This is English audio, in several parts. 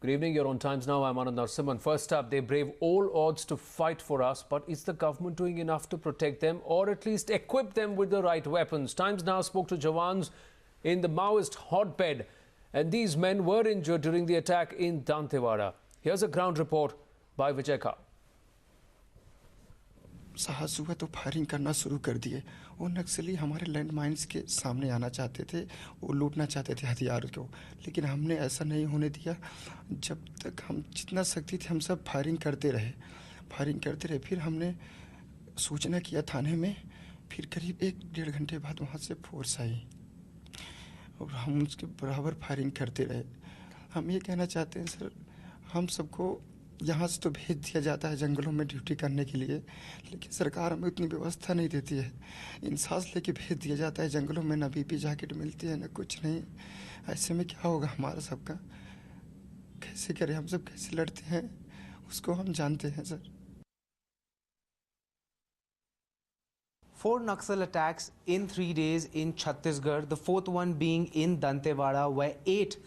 Good evening, you're on Times Now. I'm Anand Narasimhan. First up, they brave all odds to fight for us, but is the government doing enough to protect them or at least equip them with the right weapons? Times Now spoke to Jawans in the Maoist hotbed, and these men were injured during the attack in Dantewada. Here's a ground report by Vijay Kaur. साहस हुआ तो firing करना शुरू कर दिए। वो नक्सली हमारे land mines के सामने आना चाहते थे, वो लूटना चाहते थे हथियार को, लेकिन हमने ऐसा नहीं होने दिया। जब तक हम जितना शक्ति थे हम सब फायरिंग करते रहे। फिर हमने सूचना किया थाने में। फिर करीब 1-1.5 घंटे बाद वहाँ से फोर्स आई और हम उसके बराबर फायरिंग करते रहे। हम ये कहना चाहते हैं सर, हम सबको यहाँ से तो भेज दिया जाता है जंगलों में ड्यूटी करने के लिए, लेकिन सरकार हमें उतनी व्यवस्था नहीं देती है। इंसास लेके भेज दिया जाता है जंगलों में, ना बीपी जैकेट मिलती है ना कुछ नहीं। ऐसे में क्या होगा हमारा सबका? कैसे करें हम सब, कैसे लड़ते हैं उसको हम जानते हैं sir. 4 Naxal attacks in 3 days in Chhattisgarh, the 4th one being in Dantewada, where 8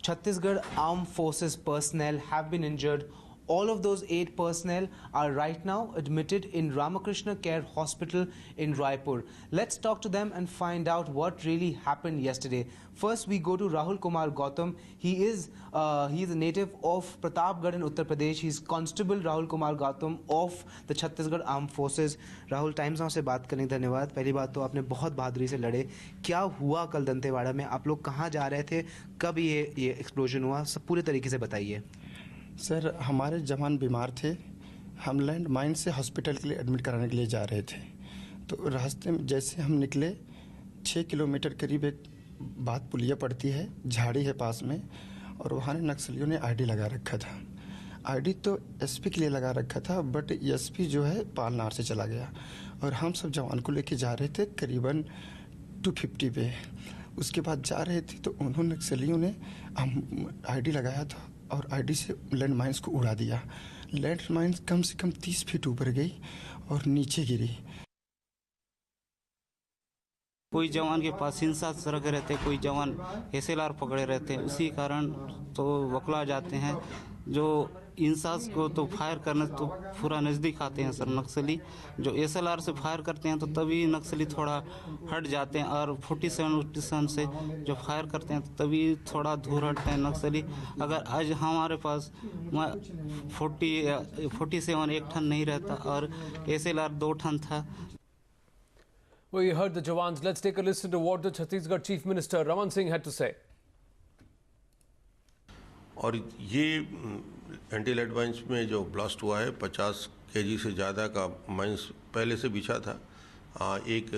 Chhattisgarh Armed Forces personnel have been injured. All of those 8 personnel are right now admitted in Ramakrishna Care Hospital in Raipur. Let's talk to them and find out what really happened yesterday. First, we go to Rahul Kumar Gautam. He is a native of Pratapgarh in Uttar Pradesh. He's Constable Rahul Kumar Gautam of the Chhattisgarh Armed Forces. Rahul, Times Now से बात करने के धन्यवाद। पहली बात तो आपने बहुत बहादुरी से लड़े। क्या हुआ कल दंतेवाड़ा में? आप लोग कहाँ जा रहे थे? कब ये एक्सप्लोजन हुआ? सब पूरे तरीके से बताइए। सर, हमारे जवान बीमार थे। हम लैंड माइन से हॉस्पिटल के लिए एडमिट कराने के लिए जा रहे थे। तो रास्ते में जैसे हम निकले, 6 किलोमीटर करीब एक बात पुलिया पड़ती है, झाड़ी है पास में, और वहाँ ने नक्सलियों ने आईडी लगा रखा था। आईडी तो एसपी के लिए लगा रखा था, बट एसपी जो है पालनार से चला गया और हम सब जवान को लेके जा रहे थे करीबन 250 पे। उसके बाद जा रहे थे तो उन्होंने नक्सलियों ने आईडी लगाया था और आईडी से लैंड माइंस को उड़ा दिया। लैंड माइंस कम से कम 30 फीट ऊपर गई और नीचे गिरी। कोई जवान के पास इंसास रख रहते, कोई जवान एसएलआर पकड़े रहते, उसी कारण तो वकला जाते हैं। जो इंसास को तो फायर करने तो पूरा नज़दीक आते हैं सर नक्सली। जो एसएलआर से फायर करते हैं तो तभी नक्सली थोड़ा हट जाते हैं, और 47 से जो फायर करते हैं तो तभी थोड़ा दूर हटते हैं नक्सली। अगर आज हमारे पास 47 एक टन नहीं रहता और एसएलआर 2 टन था। Well, you heard the Jawans. Let's take a listen to what the Chhattisgarh Chief Minister Raman Singh had to say. और ये एंटी लेड माइंस में जो ब्लास्ट हुआ है, 50 केजी से ज़्यादा का माइंस पहले से बिछा था। एक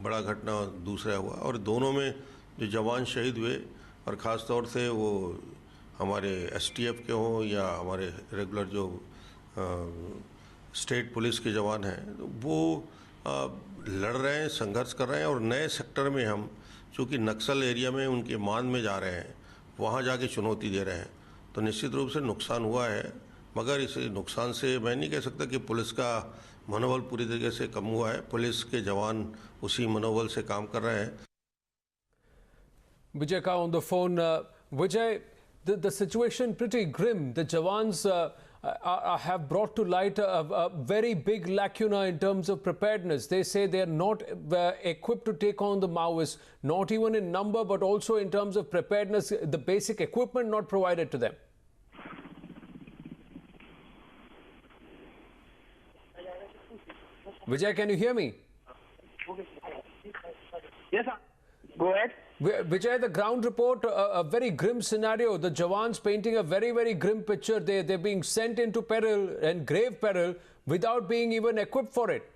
बड़ा घटना दूसरा हुआ, और दोनों में जो जवान शहीद हुए, और ख़ास तौर से वो हमारे एसटीएफ के हों या हमारे रेगुलर जो स्टेट पुलिस के जवान हैं, वो लड़ रहे हैं, संघर्ष कर रहे हैं। और नए सेक्टर में हम चूँकि नक्सल एरिया में उनके मान में जा रहे हैं, वहाँ जाके चुनौती दे रहे हैं, तो निश्चित रूप से नुकसान हुआ है। मगर इस नुकसान से मैं नहीं कह सकता कि पुलिस का मनोबल पूरी तरीके से कम हुआ है। पुलिस के जवान उसी मनोबल से काम कर रहे हैं। Vijay Kaur on the phone. Vijay, the situation pretty grim. The Jawans have brought to light a very big lacuna in terms of preparedness. They say they are not equipped to take on the Maoists, not even in number, but also in terms of preparedness, the basic equipment not provided to them. Vijay, can you hear me? Yes, sir. Go ahead. Vijay, the ground report, a very grim scenario. The Jawans painting a very, very grim picture. They're being sent into peril and grave peril without being even equipped for it.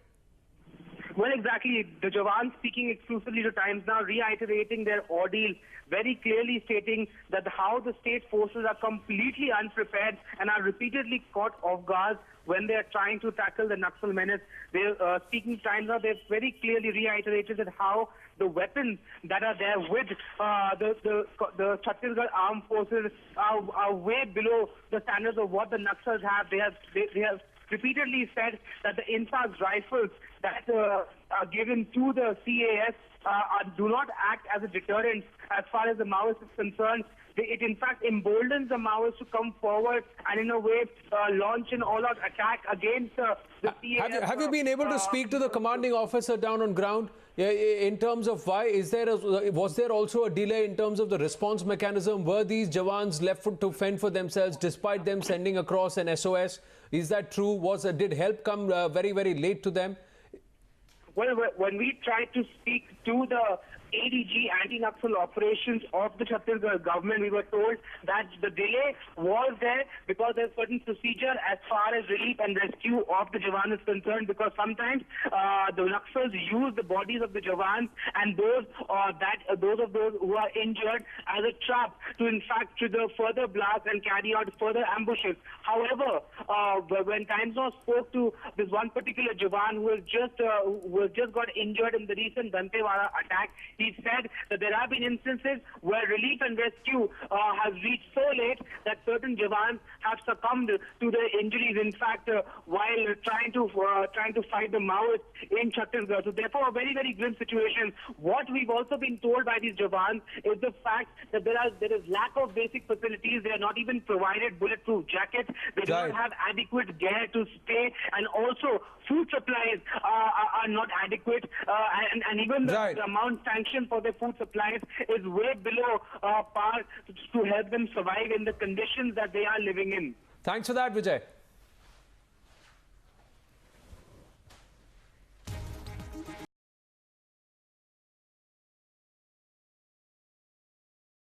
Well, exactly. The Jawans speaking exclusively to Times Now, reiterating their ordeal, very clearly stating that how the state forces are completely unprepared and are repeatedly caught off guard when they are trying to tackle the Naxal menace. They're speaking to Times Now, they've very clearly reiterated that how the weapons that are there with the Chhattisgarh Armed Forces are way below the standards of what the Naxals have. They have repeatedly said that the INSAS rifles that are given to the CAS do not act as a deterrent as far as the Maoists is concerned. it in fact emboldens the Maoists to come forward and in a way launch an all-out attack against the CAF. Have you been able to speak to the commanding officer down on ground in terms of why? Was there also a delay in terms of the response mechanism? Were these Jawans left to fend for themselves despite them sending across an SOS? Is that true? Did help come very, very late to them? Well, when we tried to speak to the ADG, anti-Naxal operations of the Chhattisgarh government, we were told that the delay was there because there's certain procedure as far as relief and rescue of the Jawan is concerned, because sometimes the Naxals use the bodies of the Jawans and those of those who are injured as a trap to in fact trigger further blasts and carry out further ambushes. However, when Times Now spoke to this one particular Jawan who was just got injured in the recent Dantewada attack, he said that there have been instances where relief and rescue has reached so late that certain Jawans have succumbed to their injuries. In fact, while trying to fight the Maoists in Chhattisgarh. So therefore, a very, very grim situation. What we've also been told by these Jawans is the fact that there is lack of basic facilities. They are not even provided bulletproof jackets. They do not have adequate gear to stay, and also food supplies are not adequate, and even the amount sanctioned for their food supplies is way below par to help them survive in the conditions that they are living in. Thanks for that, Vijay.